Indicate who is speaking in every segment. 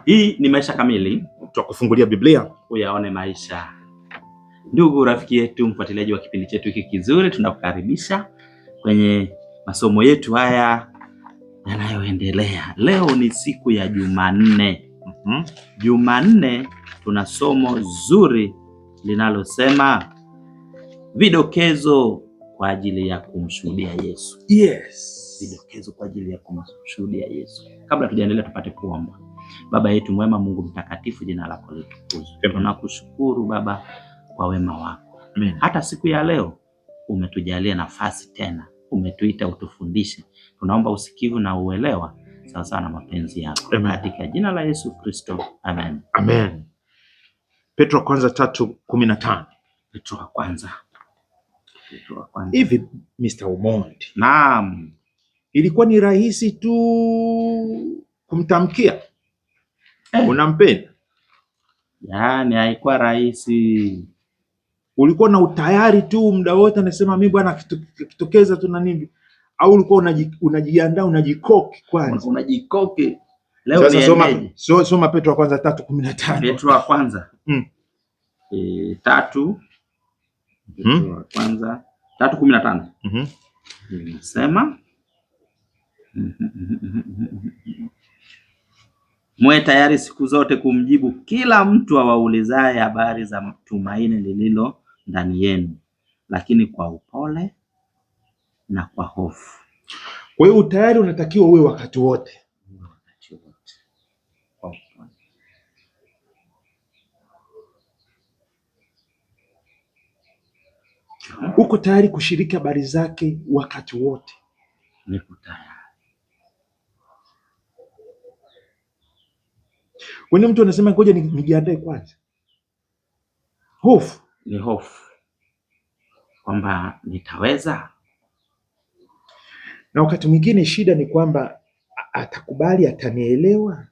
Speaker 1: Hii ni Maisha Kamili,
Speaker 2: tutakufungulia Biblia
Speaker 1: uyaone maisha. Ndugu rafiki yetu, mfuatiliaji wa kipindi chetu hiki kizuri, tunakukaribisha kwenye masomo yetu haya yanayoendelea. Leo ni siku ya Jumanne. Jumanne tuna somo zuri linalosema vidokezo kwa ajili ya kumshuhudia Yesu.
Speaker 2: Yes.
Speaker 1: Vidokezo kwa ajili ya kumshuhudia Yesu. Kabla tujaendelea, tupate kuomba. Baba yetu mwema, Mungu mtakatifu, jina lako litukuzwe. Tunakushukuru Baba kwa wema wako.
Speaker 2: Amen.
Speaker 1: Hata siku ya leo umetujalia nafasi tena, umetuita utufundishe. Tunaomba usikivu na uelewa sawa sawa na mapenzi yako. Katika jina la Yesu Kristo. Amen.
Speaker 2: Amen. Petro wa kwanza 3:15.
Speaker 1: Petro wa kwanza.
Speaker 2: Hivi Mr. Omondi.
Speaker 1: Naam.
Speaker 2: Ilikuwa ni rahisi tu kumtamkia unampenda?
Speaker 1: Yaani haikuwa rahisi.
Speaker 2: Ulikuwa na utayari tu muda wote anasema mimi bwana kitokeza tu na nini? Au ulikuwa unajiandaa unajikoki kwanza?
Speaker 1: Unajikoki. Leo
Speaker 2: ni soma Petro wa kwanza 3:15.
Speaker 1: Petro wa kwanza 3. Petro wa kwanza 3:15. Nasema mwe tayari siku zote kumjibu kila mtu awaulizaye habari za tumaini lililo ndani yenu, lakini kwa upole na kwa hofu.
Speaker 2: Kwa hiyo utayari unatakiwa uwe wakati wote. Uko tayari kushiriki habari zake wakati wote?
Speaker 1: Niko tayari.
Speaker 2: Wani mtu anasema ngoja nijiandae kwanza. Hofu.
Speaker 1: Ni hofu kwamba nitaweza.
Speaker 2: Na wakati mwingine shida ni kwamba atakubali, atanielewa.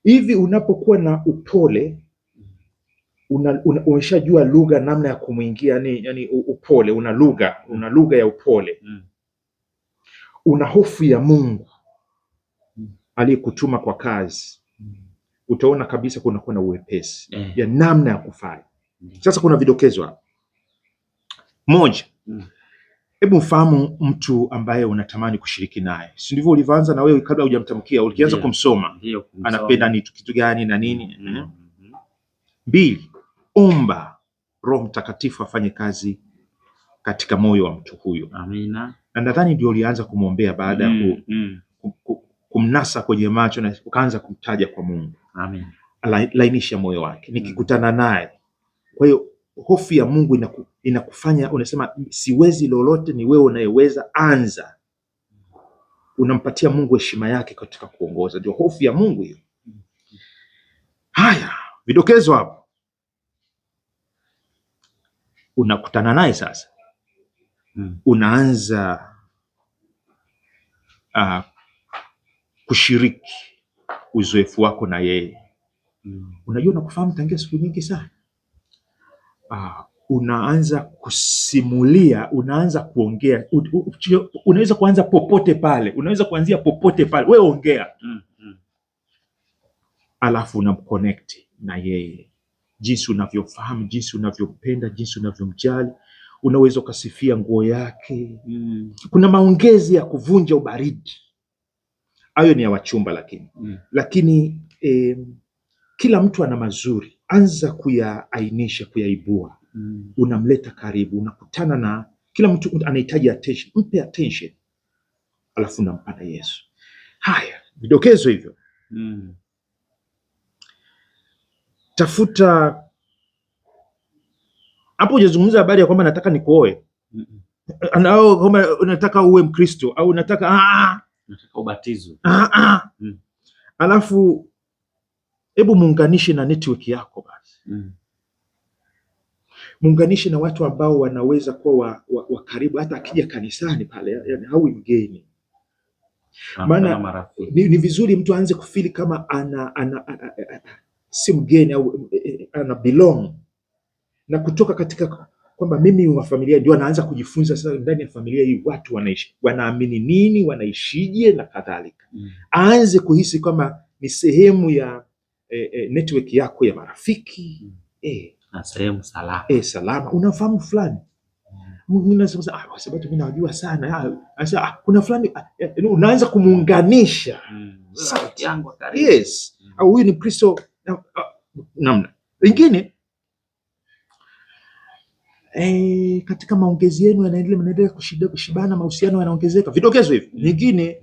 Speaker 2: Hivi unapokuwa na upole, umeshajua lugha namna ya kumwingia, yani upole, una lugha ya upole. Una hofu ya Mungu aliyekutuma kwa kazi. Utaona kabisa kunakuwa na uwepesi ya namna ya kufanya. Sasa kuna vidokezo hapa. Moja, hebu mfahamu mtu ambaye unatamani kushiriki naye. Si ndivyo ulivyoanza na wewe kabla hujamtamkia, ulianza kumsoma. Anapenda ni kitu gani na nini? 2, omba Roho Mtakatifu afanye kazi katika moyo wa mtu huyo.
Speaker 1: Amina. Na
Speaker 2: nadhani ndio ulianza kumwombea baada ya kumnasa kwenye macho na ukaanza kumtaja kwa Mungu.
Speaker 1: Amen.
Speaker 2: Lainisha moyo wake nikikutana naye. Kwa hiyo hofu ya Mungu inakufanya unasema siwezi lolote, ni wewe unayeweza. Anza, unampatia Mungu heshima yake katika kuongoza. Ndio hofu ya Mungu hiyo. Haya, vidokezo hapo. Unakutana naye sasa. Unaanza kushiriki uzoefu wako na yeye. Unajua nakufahamu tangia siku nyingi sana. Unaanza kusimulia, unaanza kuongea. Unaweza kuanza popote pale, unaweza kuanzia popote pale. Wewe ongea. Alafu unamconnect na yeye, jinsi unavyofahamu, jinsi unavyopenda, jinsi unavyomjali. Unaweza ukasifia nguo yake. Kuna maongezi ya kuvunja ubaridi. Hayo ni ya wachumba lakini kila mtu ana mazuri. Anza kuyaainisha, kuyaibua. Unamleta karibu, unakutana na kila mtu anahitaji attention. Mpe attention. Alafu unampata Yesu. Haya, vidokezo hivyo. Tafuta hapo, hujazungumza habari ya kwamba nataka nikuoe. Au kwamba unataka uwe Mkristo au nataka
Speaker 1: ubatizo.
Speaker 2: Alafu hebu muunganishe na network yako basi. Muunganishe na watu ambao wanaweza kuwa wa karibu, hata akija kanisani pale, yani hawi mgeni. Maana ni vizuri mtu aanze kufili kama si mgeni au ana belong, na kutoka katika kwamba mimi wa familia, ndio anaanza kujifunza sasa ndani ya familia hii watu wanaishi, wanaamini nini, wanaishije na kadhalika. Aanze kuhisi kama ni sehemu network yako ya marafiki
Speaker 1: na sehemu salama.
Speaker 2: Salama. Unafahamu fulani unasema kwa sababu mimi najua sana sasa, kuna fulani unaanza kumuunganisha
Speaker 1: sauti yangu karibu.
Speaker 2: Yes. Au huyu ni Kristo namna wengine. Katika maongezi yenu yanaendelea kushibana, mahusiano yanaongezeka, vidokezo hivi nyingine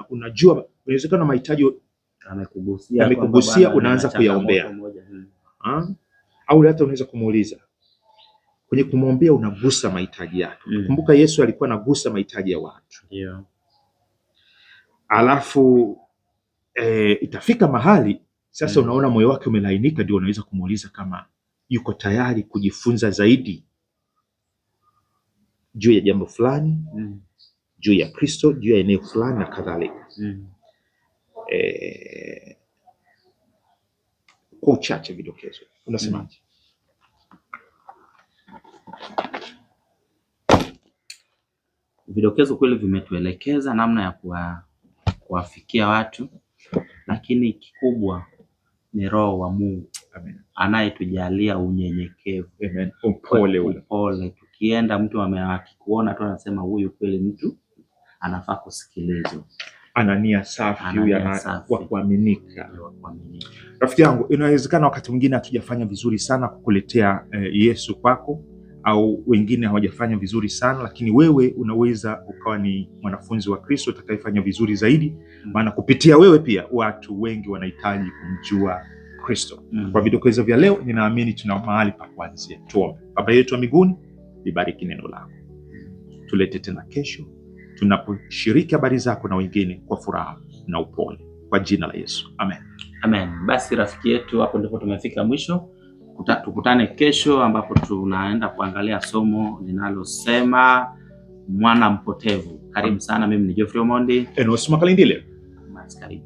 Speaker 2: unajua inawezekana mahitaji amekugusia, unaanza kuyaombea au hata unaweza kumuuliza. Kwenye kumwombea unagusa mahitaji yake. Kumbuka Yesu alikuwa anagusa mahitaji ya watu. Alafu itafika mahali sasa unaona moyo wake umelainika, ndio unaweza kumuuliza kama yuko tayari kujifunza zaidi juu ya jambo fulani, juu ya Kristo, juu ya eneo fulani na kadhalika. Kwa uchache vidokezo unasemaje?
Speaker 1: Vidokezo kweli vimetuelekeza namna ya kuwafikia watu, lakini kikubwa ni Roho wa Mungu. Amen. Anayetujalia unyenyekevu.
Speaker 2: Amen.
Speaker 1: Upole. Tukienda mtu akikuona tu anasema huyu kweli mtu anafaa kusikilizwa.
Speaker 2: Ana nia safi, wa kuaminika. Rafiki yangu, inawezekana wakati mwingine hatujafanya vizuri sana kukuletea Yesu kwako, au wengine hawajafanya vizuri sana, lakini wewe unaweza ukawa ni mwanafunzi wa Kristo utakayefanya vizuri zaidi, maana kupitia wewe pia watu wengi wanahitaji kumjua Kristo. Kwa vidokezo vya leo, ninaamini tuna mahali pa kuanzia. Tuombe. Baba yetu wa mbinguni, libariki neno lako. Tulete tena kesho tunaposhiriki habari zako na wengine kwa furaha na upole, kwa jina la Yesu. Amen.
Speaker 1: Amen. Basi rafiki yetu, hapo ndipo tumefika mwisho. Tukutane kesho ambapo tunaenda kuangalia somo linalosema mwana mpotevu. Karibu sana. Mimi ni Geoffrey Omondi.
Speaker 2: Enos Makalindile.
Speaker 1: Karibu.